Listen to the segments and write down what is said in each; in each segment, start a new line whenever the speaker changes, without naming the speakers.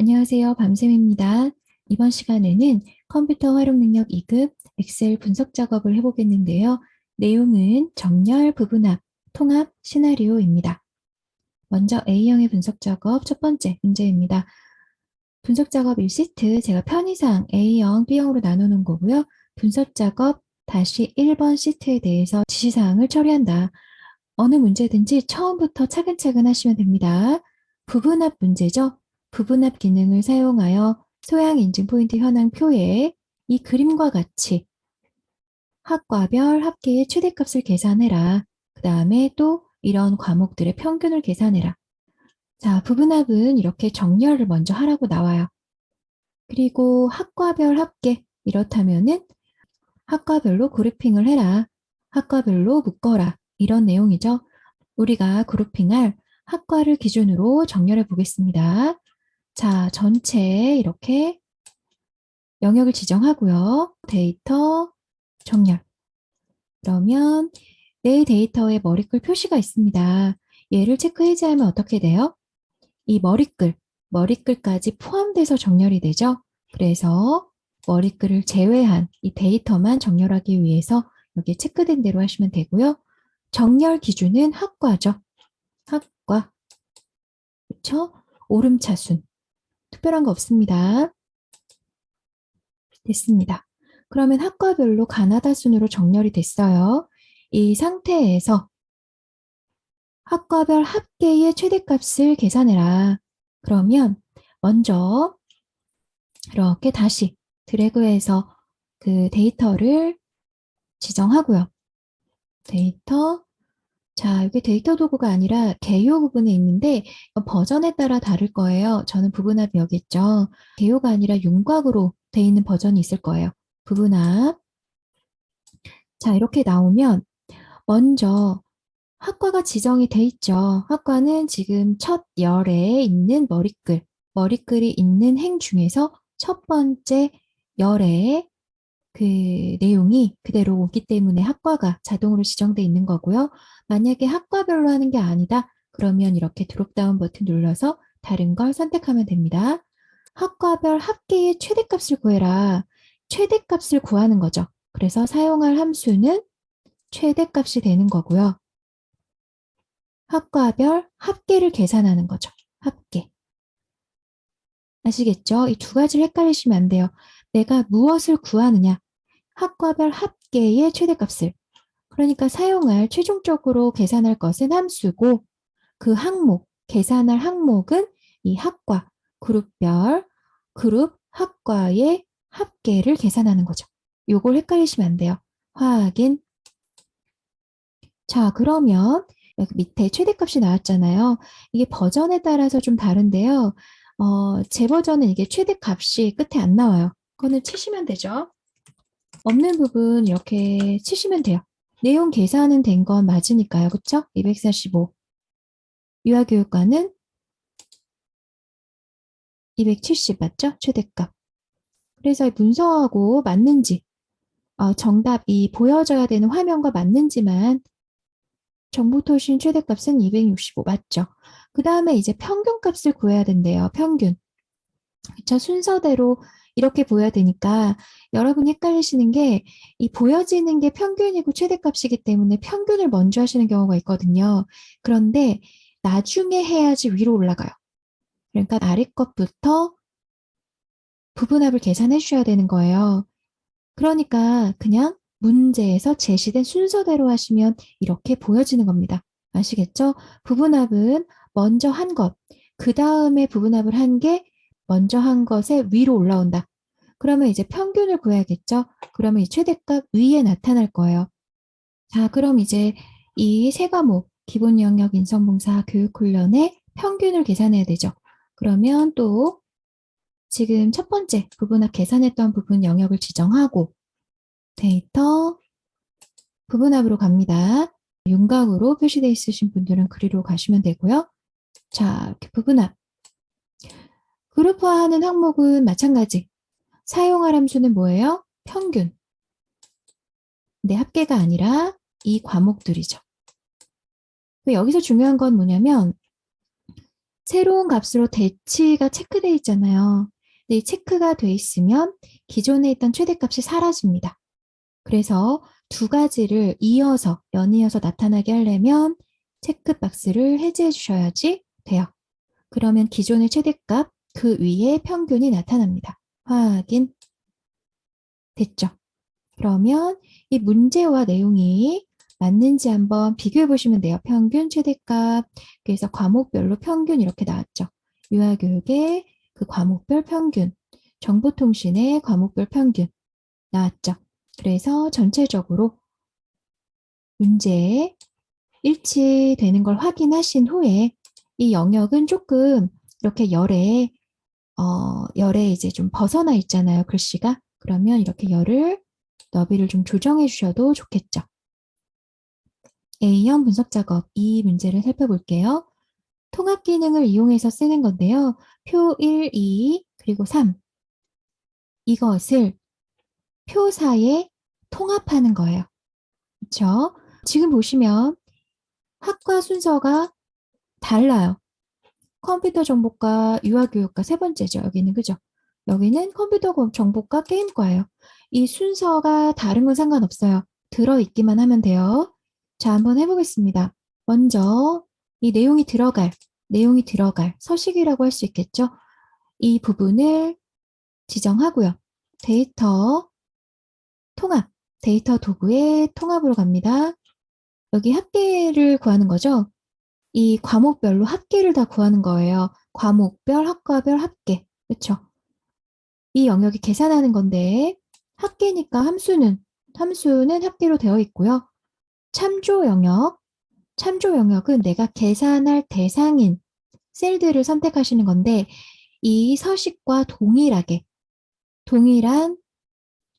안녕하세요. 밤샘입니다. 이번 시간에는 컴퓨터 활용 능력 2급 엑셀 분석 작업을 해보겠는데요. 내용은 정렬, 부분합, 통합, 시나리오입니다. 먼저 A형의 분석 작업 첫 번째 문제입니다. 분석 작업 1시트 제가 편의상 A형, B형으로 나누는 거고요. 분석 작업 다시 1번 시트에 대해서 지시사항을 처리한다. 어느 문제든지 처음부터 차근차근 하시면 됩니다. 부분합 문제죠. 부분합 기능을 사용하여 소양 인증 포인트 현황 표에 이 그림과 같이 학과별 합계의 최대값을 계산해라. 그 다음에 또 이런 과목들의 평균을 계산해라. 자, 부분합은 이렇게 정렬을 먼저 하라고 나와요. 그리고 학과별 합계 이렇다면은 학과별로 그룹핑을 해라. 학과별로 묶어라. 이런 내용이죠. 우리가 그룹핑할 학과를 기준으로 정렬해 보겠습니다. 자, 전체 이렇게 영역을 지정하고요. 데이터 정렬. 그러면 내 데이터에 머리글 표시가 있습니다. 얘를 체크 해제하면 어떻게 돼요? 이 머리글까지 포함돼서 정렬이 되죠. 그래서 머리글을 제외한 이 데이터만 정렬하기 위해서 여기 체크된 대로 하시면 되고요. 정렬 기준은 학과죠. 학과. 그렇죠? 오름차순. 특별한 거 없습니다. 됐습니다. 그러면 학과별로 가나다 순으로 정렬이 됐어요. 이 상태에서 학과별 합계의 최대값을 계산해라. 그러면 먼저 이렇게 다시 드래그해서 그 데이터를 지정하고요. 데이터. 자, 여기 데이터 도구가 아니라 개요 부분에 있는데 버전에 따라 다를 거예요. 저는 부분합이 여기 있죠. 개요가 아니라 윤곽으로 돼 있는 버전이 있을 거예요. 부분합. 자, 이렇게 나오면 먼저 학과가 지정이 돼 있죠. 학과는 지금 첫 열에 있는 머리글이 있는 행 중에서 첫 번째 열에 그 내용이 그대로 오기 때문에 학과가 자동으로 지정돼 있는 거고요. 만약에 학과별로 하는 게 아니다. 그러면 이렇게 드롭다운 버튼 눌러서 다른 걸 선택하면 됩니다. 학과별 합계의 최대값을 구해라. 최대값을 구하는 거죠. 그래서 사용할 함수는 최대값이 되는 거고요. 학과별 합계를 계산하는 거죠. 합계. 아시겠죠? 이 두 가지를 헷갈리시면 안 돼요. 내가 무엇을 구하느냐? 학과별 합계의 최대값을. 그러니까 사용할 최종적으로 계산할 것은 함수고 그 항목, 계산할 항목은 이 학과, 그룹별, 그룹 학과의 합계를 계산하는 거죠. 요걸 헷갈리시면 안 돼요. 확인. 자, 그러면 여기 밑에 최대값이 나왔잖아요. 이게 버전에 따라서 좀 다른데요. 제 버전은 이게 최대값이 끝에 안 나와요. 그거는 치시면 되죠. 없는 부분 이렇게 치시면 돼요. 내용 계산은 된 건 맞으니까요. 그쵸? 245. 유아교육과는 270 맞죠? 최대값. 그래서 문서하고 맞는지, 정답이 보여져야 되는 화면과 맞는지만 정보통신 최대값은 265 맞죠? 그 다음에 이제 평균값을 구해야 된대요. 평균. 그쵸? 순서대로 이렇게 보여야 되니까 여러분이 헷갈리시는 게 이 보여지는 게 평균이고 최대값이기 때문에 평균을 먼저 하시는 경우가 있거든요. 그런데 나중에 해야지 위로 올라가요. 그러니까 아래 것부터 부분합을 계산해 주셔야 되는 거예요. 그러니까 그냥 문제에서 제시된 순서대로 하시면 이렇게 보여지는 겁니다. 아시겠죠? 부분합은 먼저 한 것, 그 다음에 부분합을 한 게 먼저 한 것에 위로 올라온다. 그러면 이제 평균을 구해야겠죠? 그러면 이 최대값 위에 나타날 거예요. 자, 그럼 이제 이 세 과목, 기본 영역 인성봉사 교육훈련의 평균을 계산해야 되죠. 그러면 또 지금 첫 번째 부분합 계산했던 부분 영역을 지정하고 데이터 부분합으로 갑니다. 윤곽으로 표시되어 있으신 분들은 그리로 가시면 되고요. 자, 이렇게 부분합. 그룹화하는 항목은 마찬가지. 사용할 함수는 뭐예요? 평균. 근데 합계가 아니라 이 과목들이죠. 여기서 중요한 건 뭐냐면 새로운 값으로 대치가 체크되어 있잖아요. 근데 이 체크가 돼 있으면 기존에 있던 최대값이 사라집니다. 그래서 두 가지를 연이어서 나타나게 하려면 체크박스를 해제해 주셔야지 돼요. 그러면 기존의 최대값 그 위에 평균이 나타납니다. 확인. 됐죠? 그러면 이 문제와 내용이 맞는지 한번 비교해 보시면 돼요. 평균, 최대값. 그래서 과목별로 평균 이렇게 나왔죠. 유아교육의 그 과목별 평균, 정보통신의 과목별 평균 나왔죠. 그래서 전체적으로 문제에 일치되는 걸 확인하신 후에 이 영역은 조금 이렇게 열에 이제 좀 벗어나 있잖아요. 글씨가. 그러면 이렇게 열을 너비를 좀 조정해 주셔도 좋겠죠. A형 분석 작업 이 문제를 살펴볼게요. 통합 기능을 이용해서 쓰는 건데요. 표 1, 2, 그리고 3 이것을 표 사이에 통합하는 거예요. 그렇죠? 지금 보시면 학과 순서가 달라요. 컴퓨터 정보과, 유아교육과 세 번째죠. 여기는 그죠? 여기는 컴퓨터 정보과 게임과예요. 이 순서가 다른 건 상관없어요. 들어있기만 하면 돼요. 자, 한번 해보겠습니다. 먼저 이 내용이 들어갈 서식이라고 할 수 있겠죠? 이 부분을 지정하고요. 데이터 통합, 데이터 도구의 통합으로 갑니다. 여기 합계를 구하는 거죠? 이 과목별로 합계를 다 구하는 거예요. 과목별, 학과별 합계. 그렇죠? 이 영역이 계산하는 건데 합계니까 함수는 합계로 되어 있고요. 참조 영역은 내가 계산할 대상인 셀들을 선택하시는 건데 이 서식과 동일한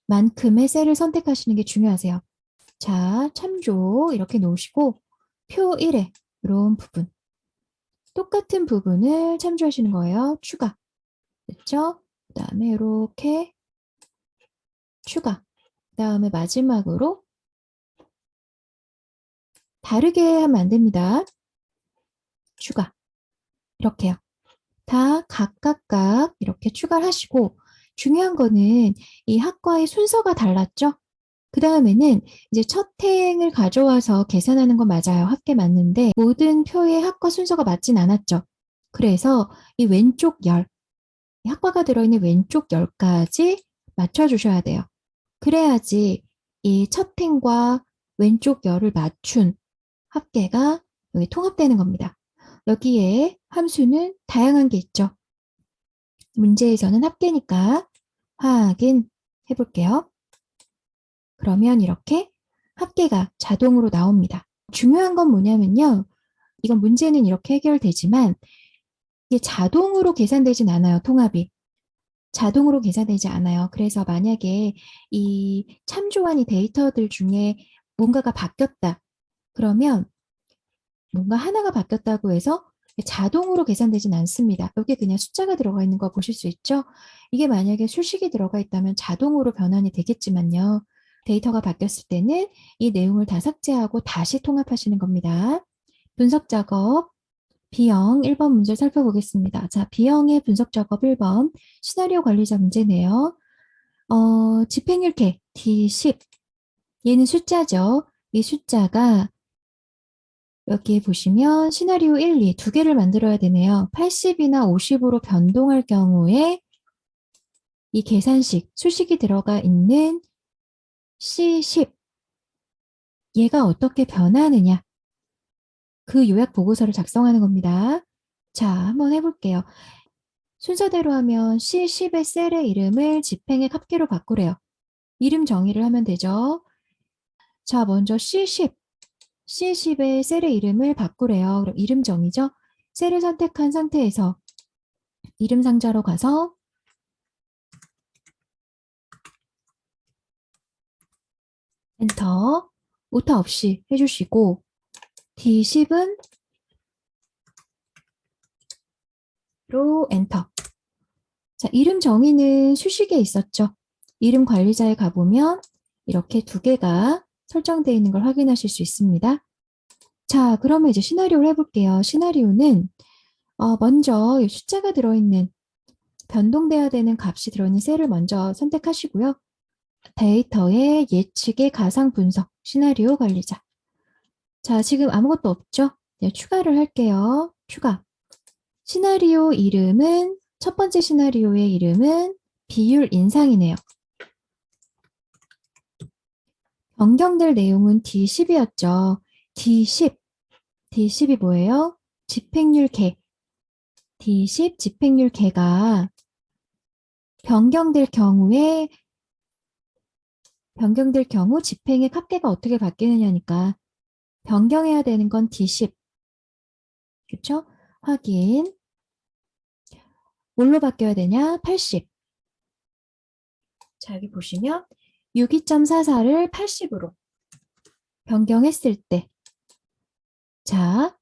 만큼의 셀을 선택하시는 게 중요하세요. 자, 참조 이렇게 놓으시고 표 1에 이런 부분 똑같은 부분을 참조하시는 거예요. 추가. 됐죠? 그 다음에 이렇게 추가. 그 다음에 마지막으로 다르게 하면 안 됩니다. 추가. 이렇게요. 다 각각 이렇게 추가를 하시고 중요한 거는 이 학과의 순서가 달랐죠? 그 다음에는 이제 첫 행을 가져와서 계산하는 건 맞아요. 합계 맞는데 모든 표의 학과 순서가 맞진 않았죠. 그래서 이 왼쪽 열, 학과가 들어있는 왼쪽 열까지 맞춰주셔야 돼요. 그래야지 이 첫 행과 왼쪽 열을 맞춘 합계가 여기 통합되는 겁니다. 여기에 함수는 다양한 게 있죠. 문제에서는 합계니까 확인해 볼게요. 그러면 이렇게 합계가 자동으로 나옵니다. 중요한 건 뭐냐면요. 이건 문제는 이렇게 해결되지만 이게 자동으로 계산되진 않아요. 통합이. 자동으로 계산되지 않아요. 그래서 만약에 이 참조한 이 데이터들 중에 뭔가가 바뀌었다. 그러면 뭔가 하나가 바뀌었다고 해서 자동으로 계산되진 않습니다. 여기 그냥 숫자가 들어가 있는 거 보실 수 있죠? 이게 만약에 수식이 들어가 있다면 자동으로 변환이 되겠지만요. 데이터가 바뀌었을 때는 이 내용을 다 삭제하고 다시 통합하시는 겁니다. 분석 작업 B형 1번 문제 살펴보겠습니다. 자, B형의 분석 작업 1번 시나리오 관리자 문제네요. 집행일계 D10 얘는 숫자죠. 이 숫자가 여기에 보시면 시나리오 1, 2 두 개를 만들어야 되네요. 80이나 50으로 변동할 경우에 이 계산식, 수식이 들어가 있는 C10 얘가 어떻게 변하느냐 그 요약 보고서를 작성하는 겁니다. 자, 한번 해볼게요. 순서대로 하면 C10의 셀의 이름을 집행의 합계로 바꾸래요. 이름 정의를 하면 되죠. 자, 먼저 C10의 셀의 이름을 바꾸래요. 그럼 이름 정의죠. 셀을 선택한 상태에서 이름 상자로 가서 엔터, 오타 없이 해주시고 D10은 로 엔터. 자, 이름 정의는 수식에 있었죠. 이름 관리자에 가보면 이렇게 두 개가 설정되어 있는 걸 확인하실 수 있습니다. 자, 그러면 이제 시나리오를 해볼게요. 시나리오는 먼저 이 숫자가 들어있는 변동돼야 되는 값이 들어있는 셀을 먼저 선택하시고요. 데이터의 예측의 가상 분석, 시나리오 관리자. 자, 지금 아무것도 없죠? 네, 추가를 할게요. 추가. 시나리오 이름은, 첫 번째 시나리오의 이름은 비율 인상이네요. 변경될 내용은 D10이었죠. D10. D10이 뭐예요? 집행률 개. D10 집행률 개가 변경될 경우 집행의 합계가 어떻게 바뀌느냐니까 변경해야 되는 건 D10. 그쵸? 확인. 뭘로 바뀌어야 되냐? 80. 자, 여기 보시면 62.44를 80으로 변경했을 때, 자,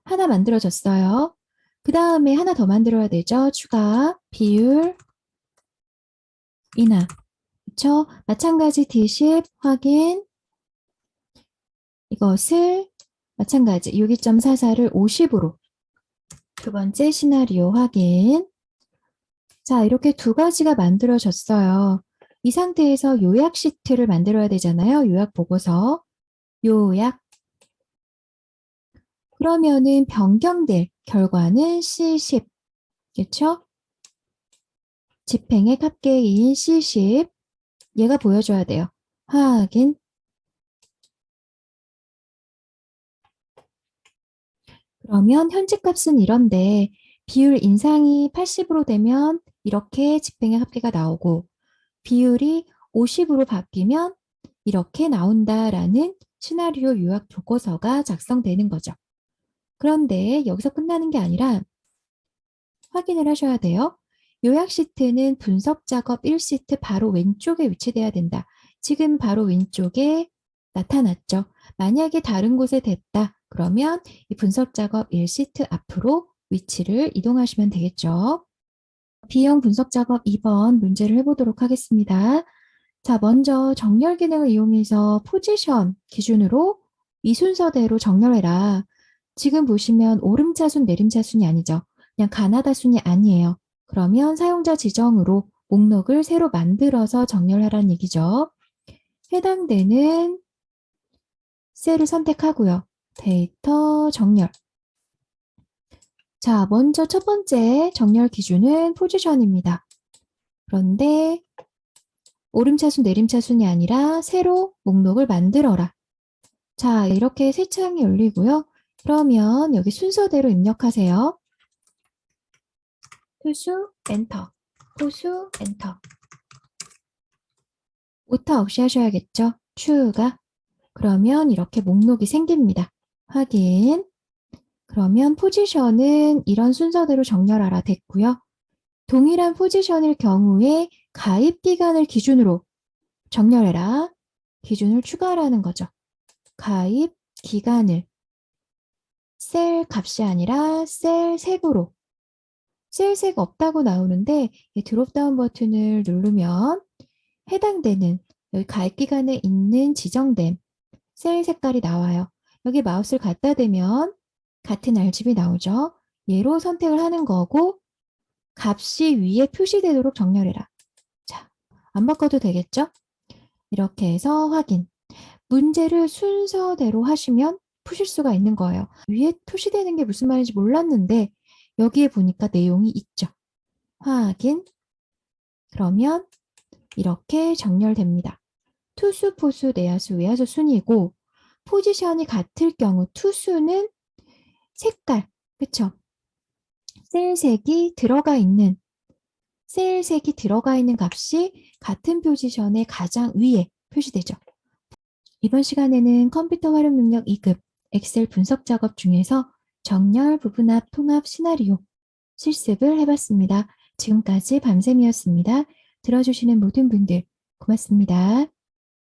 하나 만들어졌어요. 그 다음에 하나 더 만들어야 되죠. 추가, 비율, 인하. 그쵸? 마찬가지 D10 확인. 이것을 마찬가지 62.44를 50으로 두 번째 시나리오 확인. 자, 이렇게 두 가지가 만들어졌어요. 이 상태에서 요약 시트를 만들어야 되잖아요. 요약 보고서. 요약. 그러면은 변경될 결과는 C10. 그렇죠? 집행의 합계인 C10. 얘가 보여줘야 돼요. 확인. 그러면 현재 값은 이런데 비율 인상이 80으로 되면 이렇게 집행의 합계가 나오고 비율이 50으로 바뀌면 이렇게 나온다라는 시나리오 요약 보고서가 작성되는 거죠. 그런데 여기서 끝나는 게 아니라 확인을 하셔야 돼요. 요약 시트는 분석 작업 1시트 바로 왼쪽에 위치돼야 된다. 지금 바로 왼쪽에 나타났죠. 만약에 다른 곳에 됐다. 그러면 이 분석 작업 1시트 앞으로 위치를 이동하시면 되겠죠. B형 분석 작업 2번 문제를 해보도록 하겠습니다. 자, 먼저 정렬 기능을 이용해서 포지션 기준으로 이 순서대로 정렬해라. 지금 보시면 오름차순, 내림차순이 아니죠. 그냥 가나다순이 아니에요. 그러면 사용자 지정으로 목록을 새로 만들어서 정렬하라는 얘기죠. 해당되는 셀을 선택하고요. 데이터 정렬. 자, 먼저 첫 번째 정렬 기준은 포지션입니다. 그런데 오름차순, 내림차순이 아니라 새로 목록을 만들어라. 자, 이렇게 새 창이 열리고요. 그러면 여기 순서대로 입력하세요. 투수, 엔터. 호수, 엔터. 오타 없이 하셔야겠죠? 추가. 그러면 이렇게 목록이 생깁니다. 확인. 그러면 포지션은 이런 순서대로 정렬하라 됐고요. 동일한 포지션일 경우에 가입 기간을 기준으로 정렬해라. 기준을 추가하라는 거죠. 가입 기간을 셀 값이 아니라 셀 색으로 셀 색 없다고 나오는데 이 드롭다운 버튼을 누르면 해당되는 여기 가입 기간에 있는 지정된 셀 색깔이 나와요. 여기 마우스를 갖다 대면 같은 RGB 나오죠. 얘로 선택을 하는 거고 값이 위에 표시되도록 정렬해라. 자, 안 바꿔도 되겠죠? 이렇게 해서 확인. 문제를 순서대로 하시면 푸실 수가 있는 거예요. 위에 표시되는 게 무슨 말인지 몰랐는데 여기에 보니까 내용이 있죠. 확인. 그러면 이렇게 정렬됩니다. 투수, 포수, 내야수, 외야수 순이고 포지션이 같을 경우 투수는 색깔, 그쵸? 셀색이 들어가 있는 값이 같은 포지션의 가장 위에 표시되죠. 이번 시간에는 컴퓨터 활용 능력 2급 엑셀 분석 작업 중에서 정렬, 부분합, 통합, 시나리오 실습을 해봤습니다. 지금까지 밤샘이었습니다. 들어주시는 모든 분들 고맙습니다.